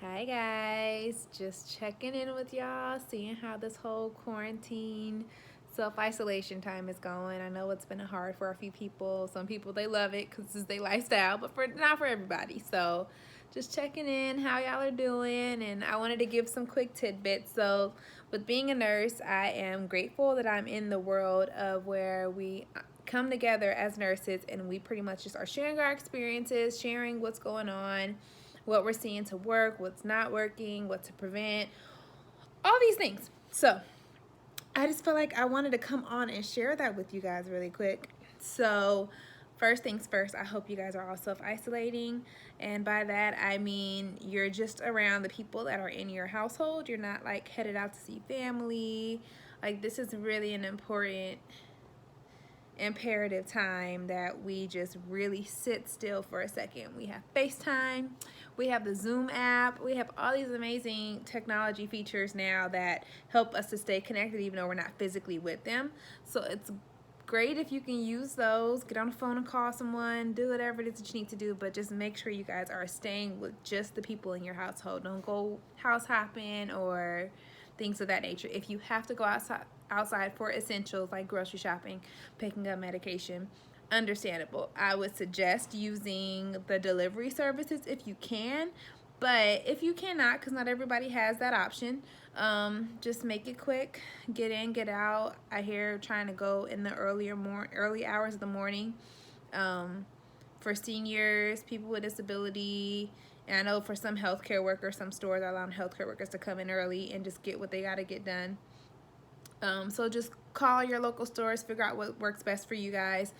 Hi guys, just checking in with y'all, seeing how this whole quarantine self-isolation time is going. I know it's been hard for a few people. Some people, they love it because it's their lifestyle, but not for everybody. So just checking in how y'all are doing, and I wanted to give some quick tidbits. So with being a nurse, I am grateful that I'm in the world of where we come together as nurses and we pretty much just are sharing our experiences, sharing what's going on, what we're seeing to work, what's not working, what to prevent, all these things. So I just feel like I wanted to come on and share that with you guys really quick. So first things first, I hope you guys are all self-isolating. And by that, I mean you're just around the people that are in your household. You're not like headed out to see family. Like this is really an important imperative time that we just really sit still for a second. We have FaceTime, we have the Zoom app, we have all these amazing technology features now that help us to stay connected even though we're not physically with them. So it's great if you can use those, get on the phone and call someone, do whatever it is that you need to do, but just make sure you guys are staying with just the people in your household. Don't go house hopping or things of that nature. If you have to go outside for essentials like grocery shopping, picking up medication, understandable. I would suggest using the delivery services if you can, but if you cannot, because not everybody has that option, just make it quick, get in, get out. I hear trying to go in the early hours of the morning, for seniors, people with disability. And I know for some healthcare workers, some stores are allowing healthcare workers to come in early and just get what they got to get done. So just call your local stores, figure out what works best for you guys,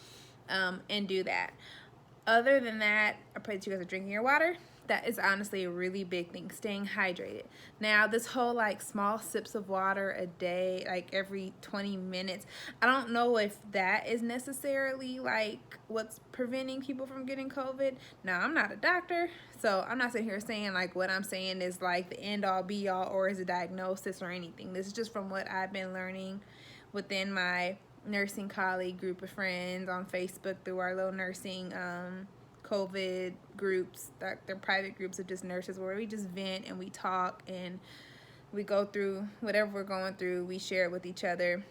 and do that. Other than that, I pray that you guys are drinking your water. That is honestly a really big thing, staying hydrated. Now, this whole like small sips of water a day, like every 20 minutes, I don't know if that is necessarily like what's preventing people from getting COVID. Now, I'm not a doctor, so I'm not sitting here saying like what I'm saying is like the end all be all or is a diagnosis or anything. This is just from what I've been learning within my nursing colleague group of friends on Facebook through our little nursing COVID groups, they're private groups of just nurses where we just vent and we talk and we go through whatever we're going through, we share it with each other.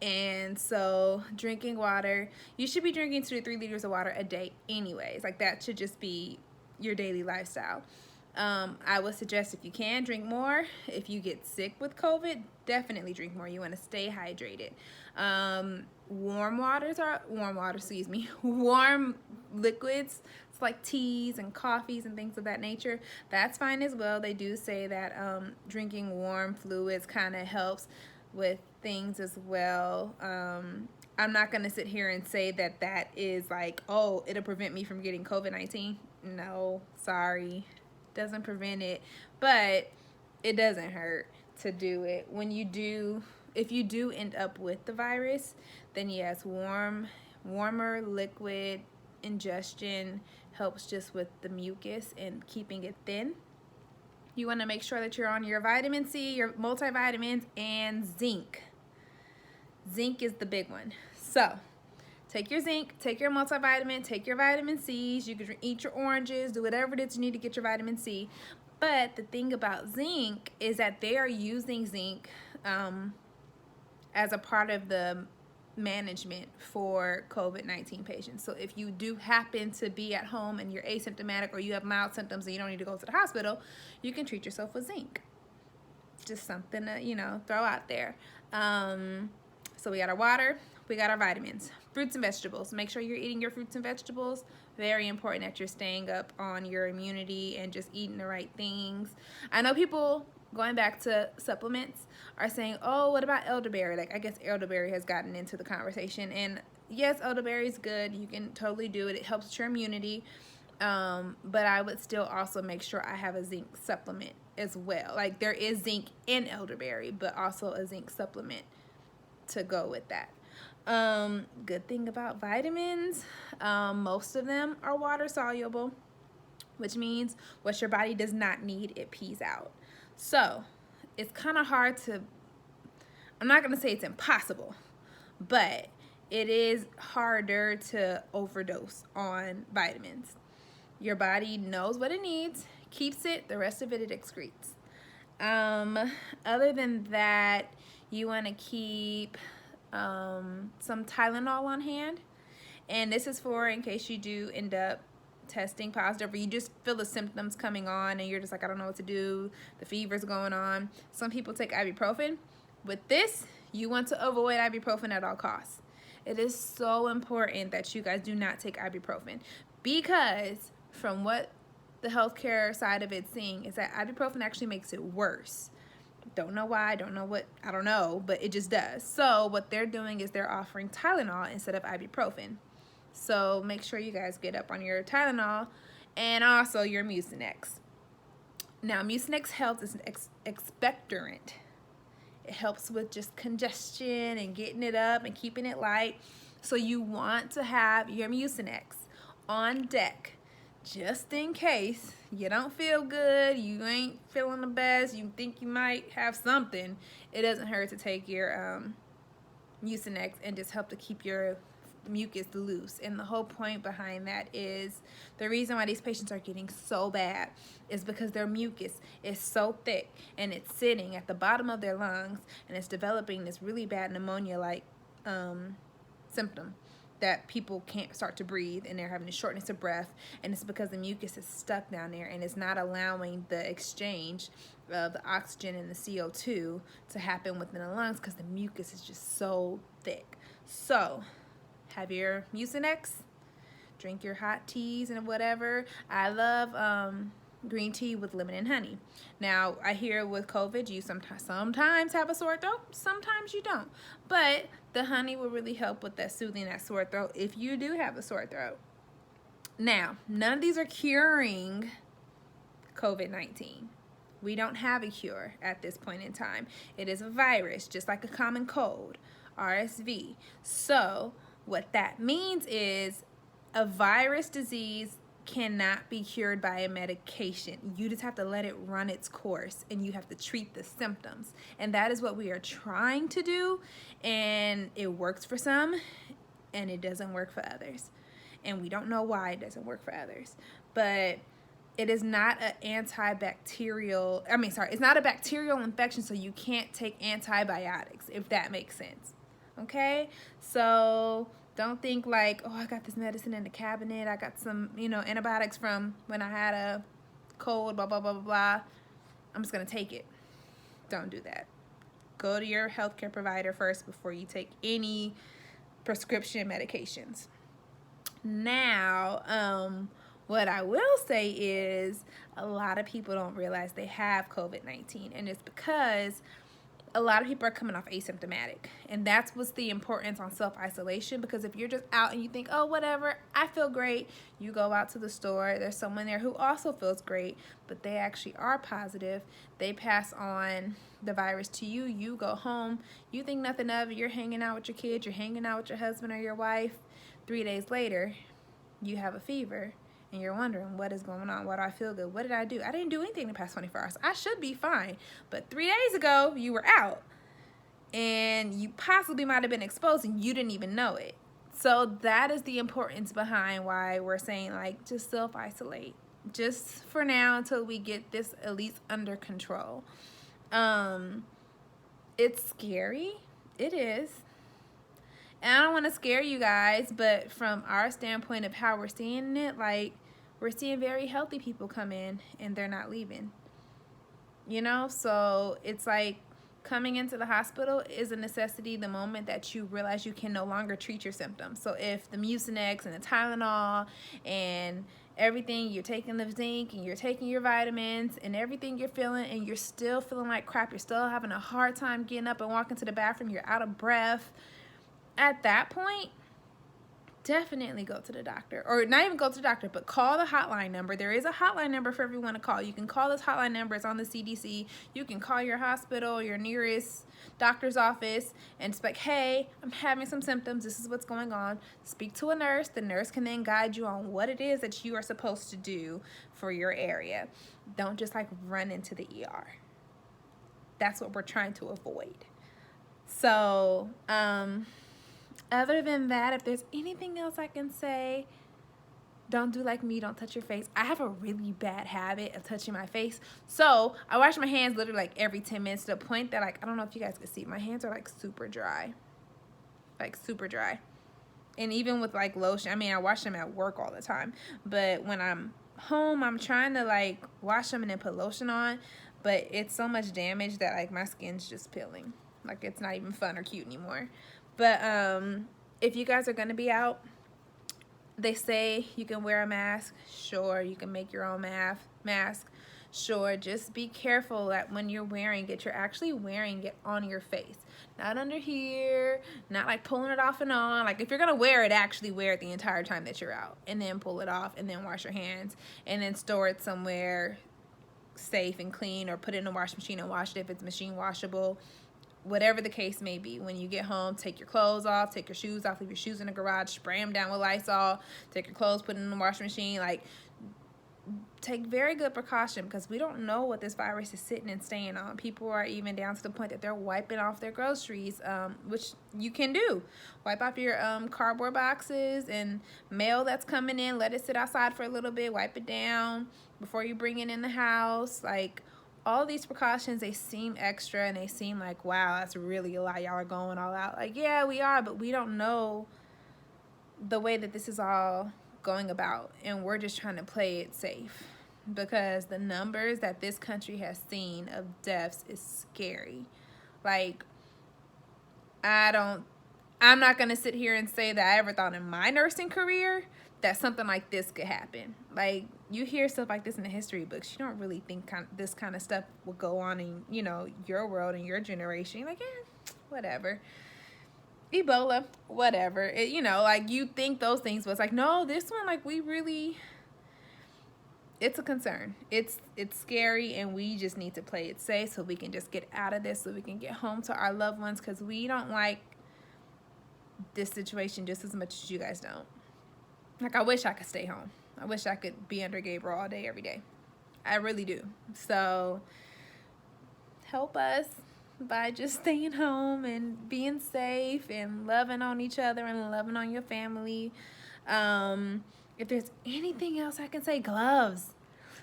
And so drinking water, you should be drinking 2 to 3 liters of water a day anyways. Like that should just be your daily lifestyle. I would suggest if you can, drink more. If you get sick with COVID, definitely drink more. You want to stay hydrated. Warm liquids, it's like teas and coffees and things of that nature, that's fine as well. They do say that drinking warm fluids kind of helps with things as well. I'm not going to sit here and say that that is like, oh, it'll prevent me from getting COVID-19. No, sorry. Doesn't prevent it, but it doesn't hurt to do it. If you do end up with the virus, then yes, warmer liquid ingestion helps just with the mucus and keeping it thin. You want to make sure that you're on your vitamin C, your multivitamins, and zinc. Zinc is the big one. So take your zinc, take your multivitamin, take your vitamin C's. You can eat your oranges, do whatever it is you need to get your vitamin C. But the thing about zinc is that they are using zinc as a part of the management for COVID-19 patients. So if you do happen to be at home and you're asymptomatic or you have mild symptoms and you don't need to go to the hospital, you can treat yourself with zinc. Just something to, throw out there. So we got our water, we got our vitamins. Fruits and vegetables. Make sure you're eating your fruits and vegetables. Very important that you're staying up on your immunity and just eating the right things. I know people, going back to supplements, are saying, oh, what about elderberry? Like, I guess elderberry has gotten into the conversation. And yes, elderberry is good. You can totally do it. It helps with your immunity. But I would still also make sure I have a zinc supplement as well. Like, there is zinc in elderberry, but also a zinc supplement to go with that. Good thing about vitamins, most of them are water soluble, which means what your body does not need, it pees out. So it's kind of hard to, I'm not going to say it's impossible, but it is harder to overdose on vitamins. Your body knows what it needs, keeps it, the rest of it excretes. Other than that, you want to keep some Tylenol on hand. And this is for in case you do end up testing positive, or you just feel the symptoms coming on and you're just like, I don't know what to do, the fever's going on. Some people take ibuprofen. With this, you want to avoid ibuprofen at all costs. It is so important that you guys do not take ibuprofen, because from what the healthcare side of it's seeing is that ibuprofen actually makes it worse. Don't know why, don't know, but it just does. So what they're doing is they're offering Tylenol instead of ibuprofen. So make sure you guys get up on your Tylenol and also your Mucinex. Now, Mucinex helps as an expectorant. It helps with just congestion and getting it up and keeping it light. So you want to have your Mucinex on deck just in case you don't feel good, you ain't feeling the best, you think you might have something. It doesn't hurt to take your Mucinex and just help to keep your mucus loose. And the whole point behind that is the reason why these patients are getting so bad is because their mucus is so thick and it's sitting at the bottom of their lungs and it's developing this really bad pneumonia-like symptom that people can't start to breathe and they're having a shortness of breath, and it's because the mucus is stuck down there and it's not allowing the exchange of the oxygen and the CO2 to happen within the lungs because the mucus is just so thick. So have your Mucinex, drink your hot teas and whatever. I love green tea with lemon and honey. Now, I hear with COVID, you sometimes have a sore throat, sometimes you don't. But the honey will really help with that, soothing that sore throat if you do have a sore throat. Now, none of these are curing COVID-19. We don't have a cure at this point in time. It is a virus, just like a common cold, RSV. So what that means is a virus disease cannot be cured by a medication. You just have to let it run its course and you have to treat the symptoms. And that is what we are trying to do. And it works for some and it doesn't work for others. And we don't know why it doesn't work for others. But it is not it's not a bacterial infection, so you can't take antibiotics, if that makes sense. Okay? So don't think like, oh, I got this medicine in the cabinet. I got some, antibiotics from when I had a cold, blah, blah, blah, blah, blah. I'm just going to take it. Don't do that. Go to your healthcare provider first before you take any prescription medications. Now, what I will say is a lot of people don't realize they have COVID-19, and it's because a lot of people are coming off asymptomatic, and that's what's the importance on self-isolation. Because if you're just out and you think, oh, whatever, I feel great, you go out to the store, there's someone there who also feels great, but they actually are positive, they pass on the virus to you, you go home, you think nothing of it, you're hanging out with your kids, you're hanging out with your husband or your wife, 3 days later, you have a fever, and you're wondering, what is going on? Why do I feel good? What did I do? I didn't do anything the past 24 hours. I should be fine. But 3 days ago, you were out. And you possibly might have been exposed and you didn't even know it. So that is the importance behind why we're saying, like, just self-isolate. Just for now until we get this at least under control. It's scary. It is. And I don't want to scare you guys, but from our standpoint of how we're seeing it, like, we're seeing very healthy people come in and they're not leaving. So it's like coming into the hospital is a necessity the moment that you realize you can no longer treat your symptoms. So if the Mucinex and the Tylenol and everything, you're taking the zinc and you're taking your vitamins and everything you're feeling, and you're still feeling like crap, you're still having a hard time getting up and walking to the bathroom, you're out of breath, at that point, definitely go to the doctor. Or not even go to the doctor, but call the hotline number. There is a hotline number for everyone to call. You can call this hotline number. It's on the CDC. You can call your hospital, your nearest doctor's office, and it's like, hey, I'm having some symptoms. This is what's going on. Speak to a nurse. The nurse can then guide you on what it is that you are supposed to do for your area. Don't just like run into the ER. That's what we're trying to avoid. So, other than that, if there's anything else I can say, Don't do like me. Don't touch your face. I have a really bad habit of touching my face. So I wash my hands literally like every 10 minutes to the point that, like, I don't know if you guys can see. My hands are like super dry. Like super dry. And even with like lotion, I mean, I wash them at work all the time. But when I'm home, I'm trying to like wash them and then put lotion on. But it's so much damage that like my skin's just peeling. Like it's not even fun or cute anymore. But if you guys are going to be out, they say you can wear a mask. Sure, you can make your own mask. Sure, just be careful that when you're wearing it, you're actually wearing it on your face. Not under here, not like pulling it off and on. Like if you're going to wear it, actually wear it the entire time that you're out. And then pull it off and then wash your hands. And then store it somewhere safe and clean, or put it in a wash machine and wash it if it's machine washable. Whatever the case may be, when you get home, take your clothes off, take your shoes off, leave your shoes in the garage, spray them down with Lysol, take your clothes, put them in the washing machine. Like, take very good precaution, because we don't know what this virus is sitting and staying on. People are even down to the point that they're wiping off their groceries, which you can do. Wipe off your cardboard boxes and mail that's coming in. Let it sit outside for a little bit. Wipe it down before you bring it in the house. Like, all these precautions, they seem extra and they seem like, wow, that's really a lot. Y'all are going all out. Like, yeah, we are, but we don't know the way that this is all going about, and we're just trying to play it safe, because the numbers that this country has seen of deaths is scary. Like, I'm not going to sit here and say that I ever thought in my nursing career that something like this could happen. Like, you hear stuff like this in the history books. You don't really think this kind of stuff will go on in, you know, your world and your generation. You're like, whatever. Ebola, whatever. It, you know, like, you think those things, but it's like, no, this one, like, we really, it's a concern. It's scary, and we just need to play it safe so we can just get out of this, so we can get home to our loved ones, because we don't like this situation just as much as you guys don't. Like, I wish I could stay home. I wish I could be under Gabriel all day, every day. I really do. So, help us by just staying home and being safe and loving on each other and loving on your family. If there's anything else I can say, gloves.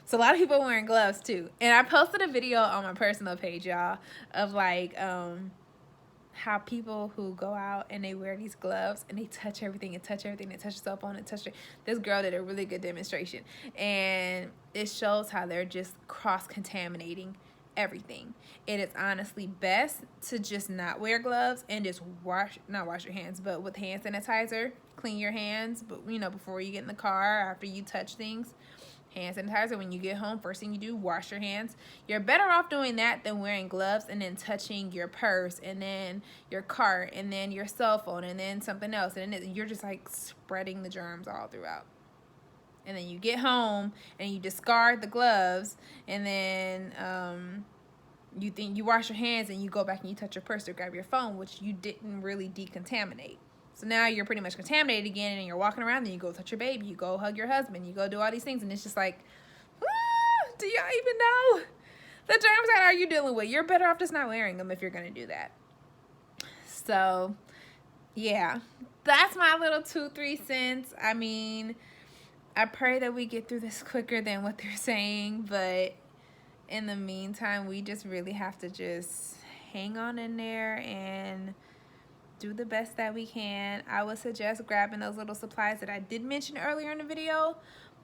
So a lot of people are wearing gloves too. And I posted a video on my personal page, y'all, of like how people who go out and they wear these gloves and they touch everything and touch everything. They touch the cell phone and touch it. This girl did a really good demonstration. And it shows how they're just cross-contaminating everything. It is honestly best to just not wear gloves and just not wash your hands, but with hand sanitizer, clean your hands. But, you know, before you get in the car, after you touch things, hand sanitizer. When you get home, first thing you do, wash your hands. You're better off doing that than wearing gloves and then touching your purse and then your cart and then your cell phone and then something else. And then you're just like spreading the germs all throughout. And then you get home and you discard the gloves, and then you think you wash your hands and you go back and you touch your purse to grab your phone, which you didn't really decontaminate. So now you're pretty much contaminated again, and you're walking around, and you go touch your baby, you go hug your husband, you go do all these things, and it's just like, do y'all even know the germs that are you dealing with? You're better off just not wearing them if you're going to do that. So, yeah, that's my little 2-3 cents. I mean, I pray that we get through this quicker than what they're saying, but in the meantime, we just really have to just hang on in there and do the best that we can. I would suggest grabbing those little supplies that I did mention earlier in the video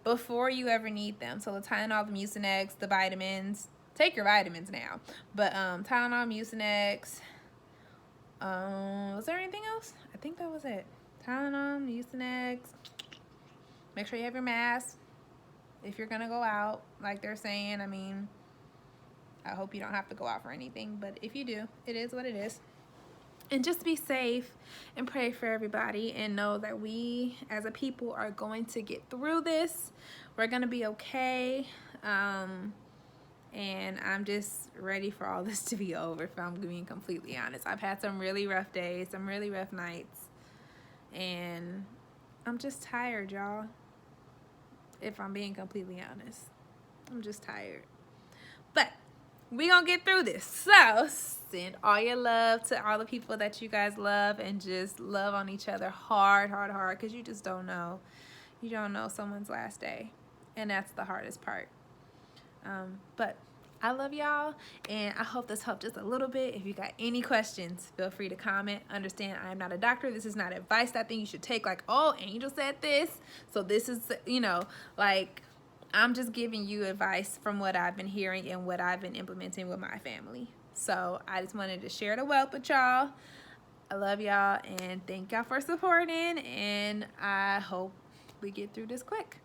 before you ever need them. So the Tylenol, the Mucinex, the vitamins. Take your vitamins now. But Tylenol, Mucinex. Was there anything else? I think that was it. Tylenol, Mucinex. Make sure you have your mask if you're going to go out, like they're saying. I mean, I hope you don't have to go out for anything, but if you do, it is what it is. And just be safe and pray for everybody, and know that we as a people are going to get through this. We're going to be okay. And I'm just ready for all this to be over, if I'm being completely honest. I've had some really rough days, some really rough nights, and I'm just tired, y'all. If I'm being completely honest, I'm just tired. But we gonna get through this. So send all your love to all the people that you guys love, and just love on each other hard, because you just don't know. You don't know someone's last day, and that's the hardest part. But I love y'all, and I hope this helped just a little bit. If you got any questions, feel free to comment. Understand, I am not a doctor. This is not advice that I think you should take like, oh, Angel said this, so this is, you know, like, I'm just giving you advice from what I've been hearing and what I've been implementing with my family. So I just wanted to share the wealth with y'all. I love y'all, and thank y'all for supporting, and I hope we get through this quick.